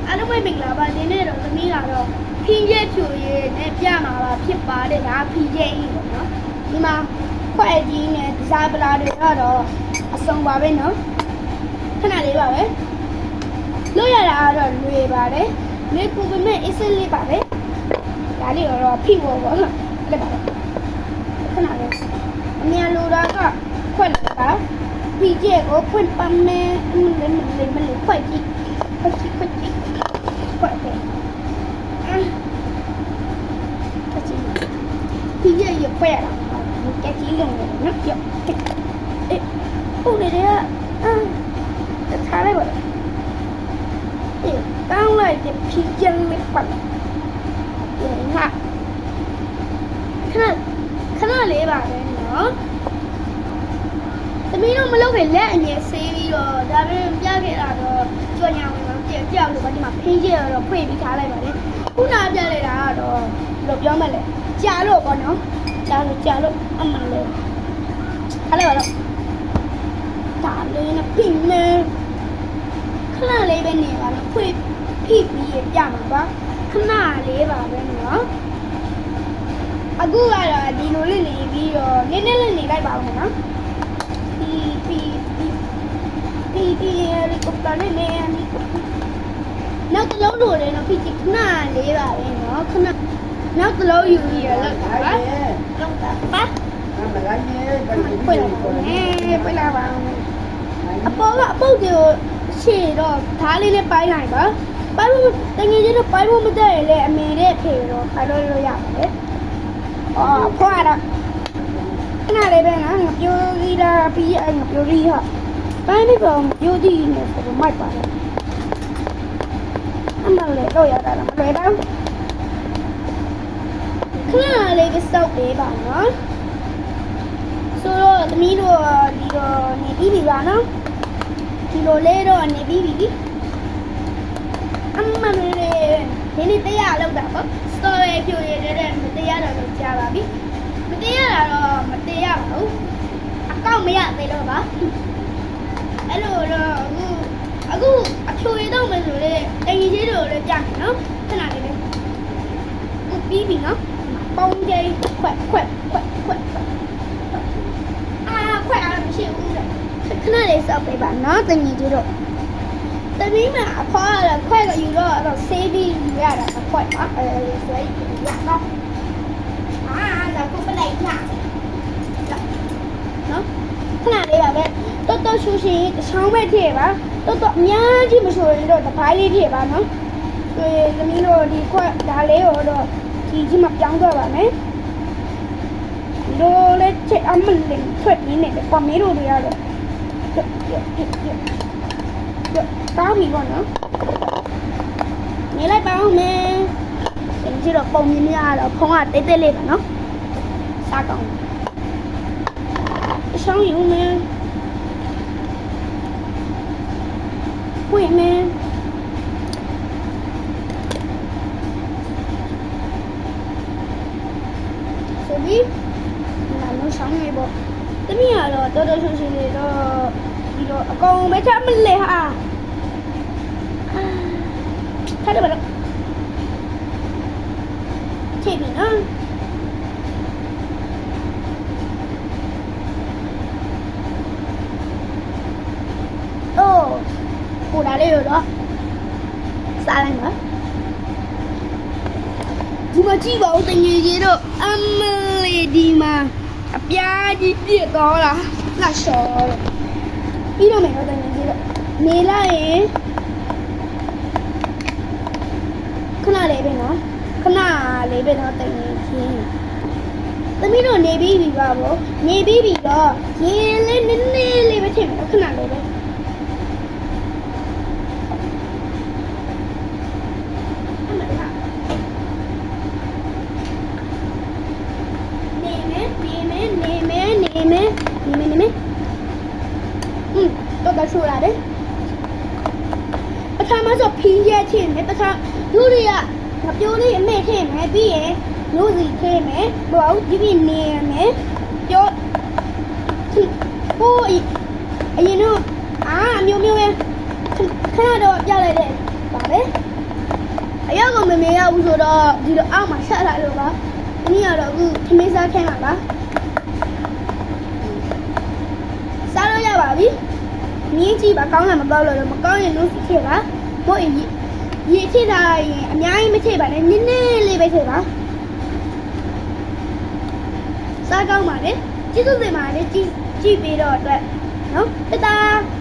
အားလုံးပဲမင်္ဂလာပါဒီနေ့တော့သမီးကတော့ဖင်းရက်ဖြူရည်နဲ့ပြမှာပါဖြစ်ပါတယ်ဒါဖင်းရက်ကြီးပေါ့နော်ဒီမှာခွက်ကြီးနဲ့ဒီဇိုင်းပလာတွေကတော့အစုံပါပဲနော်ခဏလေးပါပဲလို့ရတာကတော့လွေပါတယ်လွေပူပေမဲ့အစ်စ်လေးပါပဲဒါလေးတော့ဖိဖို့ပေါ့နော်လက်ပါခဏလေးအမြန်လိုတာကခွက်လေးပါဖင်းရက်ကိုဖွင့်ပါမယ်မလေးခွက်ကြီးခွက်တယ်ခွက်ကြည့်ဒီရရခွဲရတာကြက်ကြီးလုံးနဲ့နော်ပြောအေးဟုတ်တယ်ကထားလိုက်ပါအေးတောင်းလိုက်တဲ့ဖြီးကျန်းလေးပတ်ဟာခဏလေးပါပဲနော်သမီးတို့မလုပ်ခင်လက်အငယ်ဆေးပြီးတော့ဒါပေမဲ့ပြခဲ့တာတော့ကြော်ညာဝင်မှာကြောက်လို့ပါဒီမှာဖင်းကျတော့ဖွင့်ပြီးထားလိုက်ပါတယ်ခုနပြလိုက်တာကတော့ဘယ်လိုပြောမလဲကြာလို့ပေါ့နော်ကြာလို့အမှန်လေထားလိုက်ပါတော့ဒါလေးနဲ့ပြင်းနေခဏလေးပဲနေပါတော့ဖွင့်ဖိပြီးပြမှာပါခဏလေးပါပဲနော်အခုကတော့ဒီလိုလေးနေပြီးတော့နည်းနည်းလေးနေလိုက်ပါဦးနော်ဒီရီကိုပါနေနေနောက်တစ်လုံးလိုတယ်နော်ဖြစ်ခဏလေးပါပဲနော်ခဏနောက်တစ်လုံးယူရလောက်တာပါလောက်တာပါပြလာပါအပေါ်ကအပုတ်ကိုရှေ့တော့ဓားလေးနဲ့ပိုင်းလိုက်ပါပိုင်းဖို့တကယ်ကြီးတော့ပိုင်းဖို့မတည့်ရလေအမေနဲ့ဖေတော့ခိုင်းလို့ရပါတယ်အော်ဖွာတော့ခဏလေးပဲနော်ငါပြောကြီးတာပြီးအဲ့ငါပြောကြီးဟာပိုင်းနေတော့ပြောကြီးနေဆိုတော့မိုက်ပါတယ်အမှန်လေတော့ရတာလားမလွယ်တော့ခဏလေးပဲစောက်ပေးပါနော်ဆိုတော့သမီးတို့ဒီတော့နေပြီးပြီပါနော်ဒီလိုလေးတော့နေပြီးပြီအမှန်လေဒီနေ့တရားလောက်တာပေါ့စတော်ရဲ့ဖြိုရတဲ့မတရားတော့လို့ကြားပါပြီမတရားတာတော့မတရားပါဘူးအကောင့်မရသေးတော့ပါအဲ့လိုတော့အခုအဖြိုရတော့မယ်ဆိုလေတငယ်ချင်းတို့လည်းကြားမယ်နော်ခဏလေးပဲပြီးပြီနော်ပုံကြီးခွက်ခွက်အားမရှိဘူးလေခဏလေးစောက်ပေးပါနော်တငယ်ချင်းတို့တမီးမှာအဖွားရခွက်ကယူတော့အဲ့တော့ဆေးပြီးယူရတာအခွက်ပါဆွဲရတော့ဒါကိုပလိုက်ရနော်ခဏလေးပါပဲတော်ရှူရှင်တချောင်းပဲထည့်ပါတော်အများကြီးမဆိုရင်တော့တစ်ပိုင်းလေးထည့်ပါနော်ဆိုရင်သမီးတို့ဒီခွက်ဒါလေးကိုတော့ကြီးမှပြောင်းတော့ပါမယ်လိုလက်ချက်အမလင်ထွက်နေတယ်ပမေရိုတွေရတော့တောင်းပြီပေါ့နော်နေလိုက်ပါဦးမယ်ဒီကြည့်တော့ပုံမြင်ရတော့ဖုံးကတိတ်တိတ်လေးပါနော်စားကောင်းအဆောင်ယူမယ်ပွင့်မယ်ဆိုပြီးငါတို့ဆောင်နေပေါ့တမီးကတော့တော်ရှူရှင်နေတော့ဒီတော့အကောင်ပဲချမလဲဟာထားတယ်ပါတော့ချိန်ပြီနော်အိုးပူလာလေးရောတော့စားလိုက်ပါဒီမှာကြည့်ပါဦးတငယ်ကြီးတို့အမလေးဒီမှာအပြားကြီးပြည့်တော့လားလှရှော်ပြီးတော့မယ်တော့တငယ်ကြီးတို့နေလိုက်ရင်ခဏလေးပဲနော်ခဏလေးပဲတော့တငယ်ကြီးသမီးတို့နေပြီးပြီပါဗောနေပြီးပြီတော့ရေလေးနည်းနည်းလေးပဲထည့်မယ်ခဏလေးပဲတော့ဆိုရတယ်ပထမဆိုဖင်းရက်ချင်းနဲ့ပထမလူတွေကမပြောလေးအမေထည့်မယ်ပြီးရင်လူစီထည့်မယ်ဘာလို့ဒီနေရမယ်ပြောဟိုအရင်တော့အမျိုးပဲခဏတော့ပြလိုက်တယ်ပါပဲ အရောက်ကိုမမေရဘူးဆိုတော့ဒီလိုအောက်မှာဆက်လာလို့ပါဒီနေ့ကတော့အခုခမင်းစားခိုင်းပါပါစားလို့ရပါပြီမြင်းကြည့်ပါကောင်းလားမကောင်းလို့မကောင်းရင်လို့ထည့်ပါမဟုတ်ရင်ရေထည့်ထားရင်အများကြီးမထည့်ပါနဲ့နည်းနည်းလေးပဲထည့်ပါစားကောင်းပါလေကျေးဇူးတင်ပါတယ်ကြည့်ပေးတော့အတွက်နော်တတား